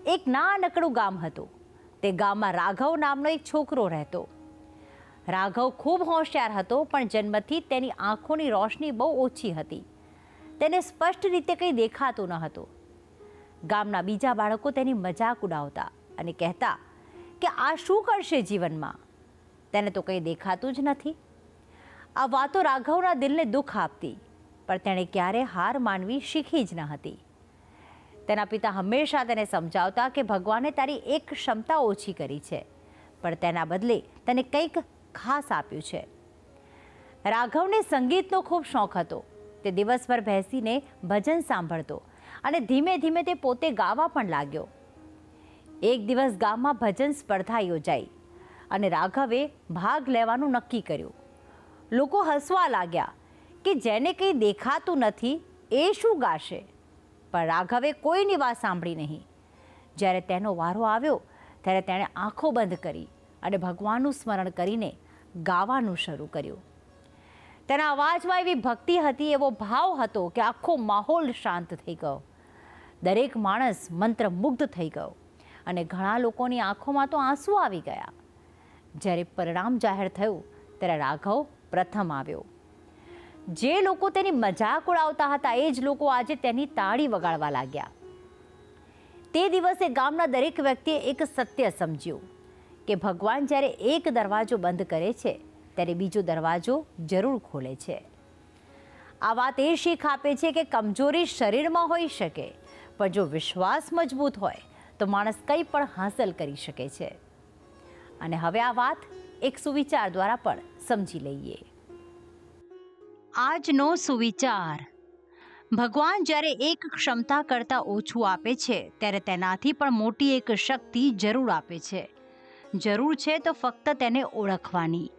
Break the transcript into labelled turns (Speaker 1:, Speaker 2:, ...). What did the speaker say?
Speaker 1: એક નાનકડું ગામ હતું. તે ગામમાં રાઘવ નામનો એક છોકરો રહેતો. રાઘવ ખૂબ હોશિયાર હતો, પણ જન્મથી તેની આંખોની રોશની બહુ ઓછી હતી. તેને સ્પષ્ટ રીતે કંઈ દેખાતું ન હતું. ગામના બીજા બાળકો તેની મજાક ઉડાવતા અને કહેતા કે આ શું કરશે જીવનમાં, તેને તો કંઈ દેખાતું જ નથી. આ વાતો રાઘવના દિલને દુઃખ આપતી, પણ તેણે ક્યારેય હાર માનવી શીખી જ ન હતી. તેના પિતા હંમેશા તેને સમજાવતા કે ભગવાને તારી એક ક્ષમતા ઓછી કરી છે, પણ તેના બદલે તને કંઈક ખાસ આપ્યું છે. રાઘવને સંગીતનો ખૂબ શોખ હતો. તે દિવસભર બેસીને ભજન સાંભળતો અને ધીમે ધીમે તે પોતે ગાવા પણ લાગ્યો. એક દિવસ ગામમાં ભજન સ્પર્ધા યોજાઈ અને રાઘવે ભાગ લેવાનું નક્કી કર્યું. લોકો હસવા લાગ્યા કે જેને કંઈ દેખાતું નથી એ શું ગાશે, પણ રાઘવે કોઈની વાત સાંભળી નહીં. જ્યારે તેનો વારો આવ્યો ત્યારે તેણે આંખો બંધ કરી અને ભગવાનનું સ્મરણ કરીને ગાવાનું શરૂ કર્યું. તેના અવાજમાં એવી ભક્તિ હતી, એવો ભાવ હતો કે આખો માહોલ શાંત થઈ ગયો. દરેક માણસ મંત્રમુગ્ધ થઈ ગયો અને ઘણા લોકોની આંખોમાં તો આંસુ આવી ગયા. જ્યારે પરિણામ જાહેર થયું ત્યારે રાઘવ પ્રથમ આવ્યો. જે લોકો તેની મજાક ઉડાવતા હતા એ જ લોકો આજે તેની તાળી વગાડવા લાગ્યા. તે દિવસે ગામના દરેક વ્યક્તિએ એક સત્ય સમજ્યું કે ભગવાન જ્યારે એક દરવાજો બંધ કરે છે ત્યારે બીજો દરવાજો જરૂર ખોલે છે. આ વાત એ શીખ આપે છે કે કમજોરી શરીરમાં હોઈ શકે, પણ જો વિશ્વાસ મજબૂત હોય તો માણસ કંઈ પણ હાંસલ કરી શકે છે. અને હવે આ વાત એક સુવિચાર દ્વારા પણ સમજી લઈએ. આજનો સુવિચાર: ભગવાન જ્યારે એક ક્ષમતા કરતાં ઓછું આપે છે ત્યારે તેનાથી પણ મોટી એક શક્તિ જરૂર આપે છે. જરૂર છે તો ફક્ત તેને ઓળખવાની.